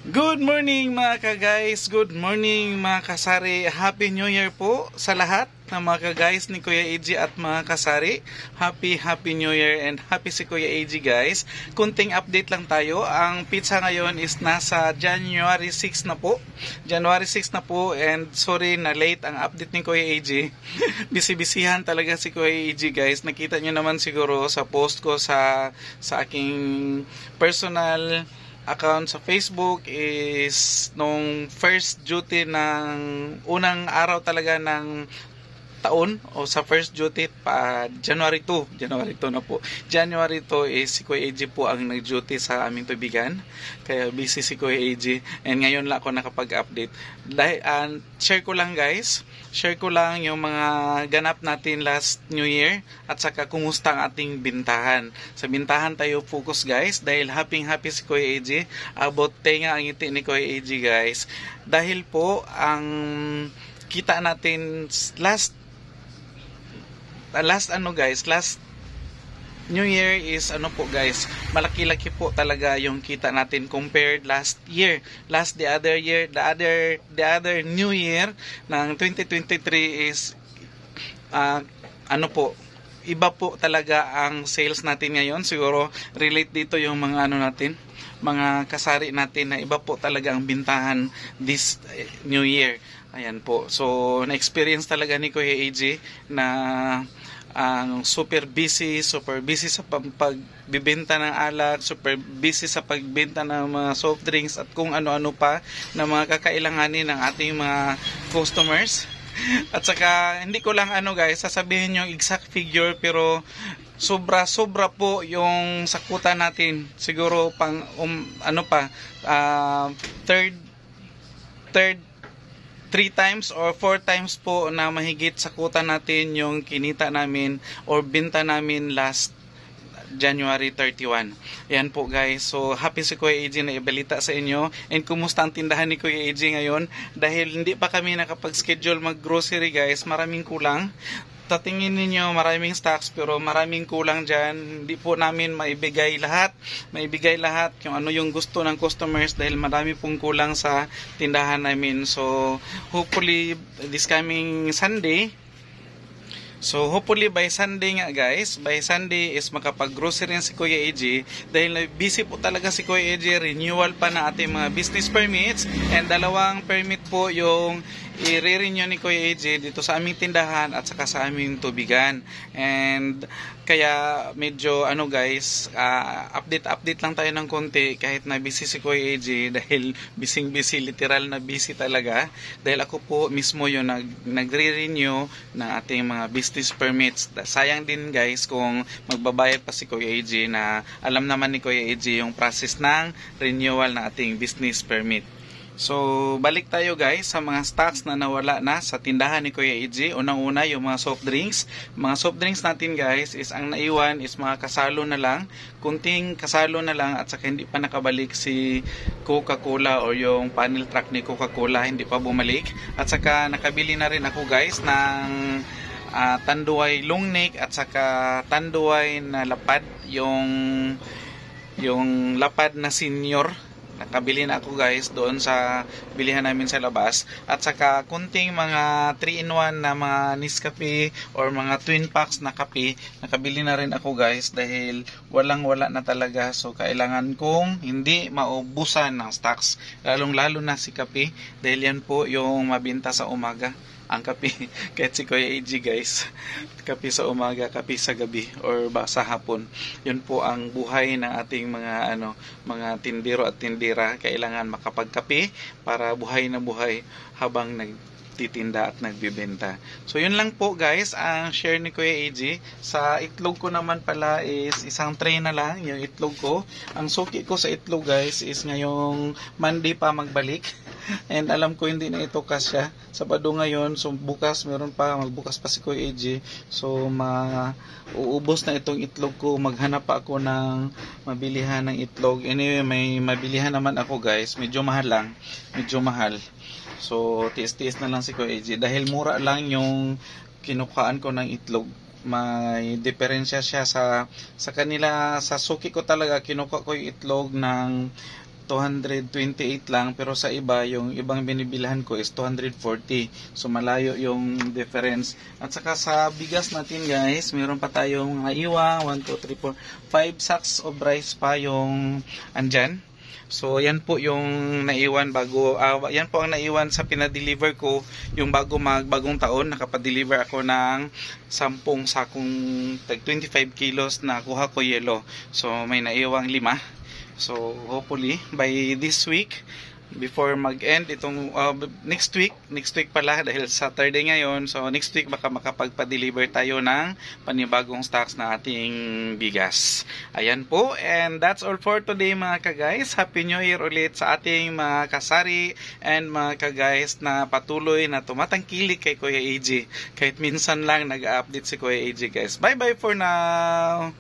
Good morning mga ka-guys, good morning mga kasari. Happy New Year po sa lahat ng mga ka-guys ni Kuya AJ at mga kasari. Happy New Year and happy si Kuya AJ guys. Kunting update lang tayo. Ang pizza ngayon is nasa January 6 na po. January 6 na po and sorry na late ang update ni Kuya AJ. Bisibisihan talaga si Kuya AJ guys. Nakita nyo naman siguro sa post ko sa aking personal account sa Facebook is nung first duty ng unang araw talaga ng taon o sa first duty pa January 2 na po. January 2 is si Kuya AJ po ang nag-duty sa aming tubigan. Kaya busy si Kuya AJ and ngayon lang ako nakapag-update. Share ko lang guys. Share ko lang yung mga ganap natin last New Year at saka kumusta ang ating bintahan. Sa bintahan tayo focus guys dahil happy si Kuya AJ. About tenga ang ngiti ni Kuya AJ guys. Dahil po ang kita natin last New Year is guys, malaki-laki po talaga yung kita natin compared last year. The other New Year ng 2023 is iba po talaga ang sales natin ngayon. Siguro relate dito yung mga mga kasari natin na iba po talaga ang bintahan this New Year. Ayan po. So na-experience talaga ni Kuya AJ na super busy sa pagbibenta ng alak, super busy sa pagbenta ng mga soft drinks at kung ano-ano pa na mga kakailanganin ng ating mga customers. At saka hindi ko lang guys sasabihin yung exact figure pero sobra po yung sakutan natin. Siguro pang third 3 times or 4 times po na mahigit sakutan natin yung kinita namin or binta namin last January 31. Yan po guys. So happy si Kuya AJ na ibalita sa inyo. And kumusta ang tindahan ni Kuya AJ ngayon? Dahil hindi pa kami nakapag-schedule mag-grocery guys. Maraming kulang. Tatingin ninyo maraming stocks pero maraming kulang dyan. Hindi po namin maibigay lahat kung ano yung gusto ng customers dahil marami pong kulang sa tindahan namin. So hopefully this coming Sunday, by Sunday nga guys, by Sunday is makapag-grocery si Kuya AJ dahil busy po talaga si Kuya AJ, renewal pa na ating mga business permits and 2 permit po yung i-renew ni Kuya AJ dito sa aming tindahan at saka sa aming tubigan. And kaya medyo guys, update lang tayo ng konti kahit na busy si Kuya AJ dahil busy, literal na busy talaga dahil ako po mismo yung nagre-renew ng ating mga business permits. Sayang din guys kung magbabayad pa si Kuya AJ na alam naman ni Kuya AJ yung process ng renewal ng ating business permit. So, balik tayo guys sa mga stocks na nawala na sa tindahan ni Kuya AJ. Unang-una yung mga soft drinks. Mga soft drinks natin guys is ang naiwan is mga kasalo na lang. Kunting kasalo na lang at saka hindi pa nakabalik si Coca-Cola o yung panel truck ni Coca-Cola. Hindi pa bumalik. At saka nakabili na rin ako guys ng tanduay long neck at saka tanduay na lapad. Yung lapad na senior. Nakabili na ako guys doon sa bilihan namin sa labas. At saka kunting mga 3-in-1 na mga Nescafe or mga twin packs na kape. Nakabili na rin ako guys dahil wala na talaga. So kailangan kong hindi maubusan ng stocks. Lalong-lalo na si kape dahil yan po yung mabinta sa umaga. Ang kape, kahit si Kuya AJ guys, kape sa umaga, kape sa gabi or sa hapon. Yun po ang buhay ng ating mga tindero at tindera. Kailangan makapagkape para buhay na buhay habang nagtitinda at nagbibenta. So yun lang po guys ang share ni Kuya AJ. Sa itlog ko naman pala is isang tray na lang yung itlog ko. Ang suki ko sa itlog guys is ngayong Monday pa magbalik. And alam ko hindi na ito kasya. Sabado ngayon, so bukas magbukas pa si Kuya AJ. So uubos na itong itlog ko. Maghanap pa ako ng mabilihan ng itlog. Anyway, may mabilihan naman ako guys. Medyo mahal lang. So tiis-tiis na lang si Kuya AJ. Dahil mura lang yung kinukaan ko ng itlog. May diferensya siya sa kanila. Sa suki ko talaga kinuha ko yung itlog ng 228 lang, pero sa iba, yung ibang binibilhan ko is 240. So malayo yung difference. At saka sa bigas natin guys, meron pa tayong naiwan, 1, 2, 3, 4, 5 sacks of rice pa yung andyan. So yan po yung naiwan bago, yan po ang naiwan sa pinadeliver ko yung bagong taon. Nakapa-deliver ako ng 10 sakong 25 kilos na kuha ko yelo. So may naiwang 5. So hopefully by this week, before mag-end itong next week pala dahil Saturday ngayon, so next week baka makapagpa-deliver tayo ng panibagong stocks na ating bigas. Ayan po, and that's all for today mga ka-guys. Happy New Year ulit sa ating mga kasari and mga ka-guys na patuloy na tumatangkilik kay Kuya AJ. Kahit minsan lang nag-update si Kuya AJ guys. Bye bye for now!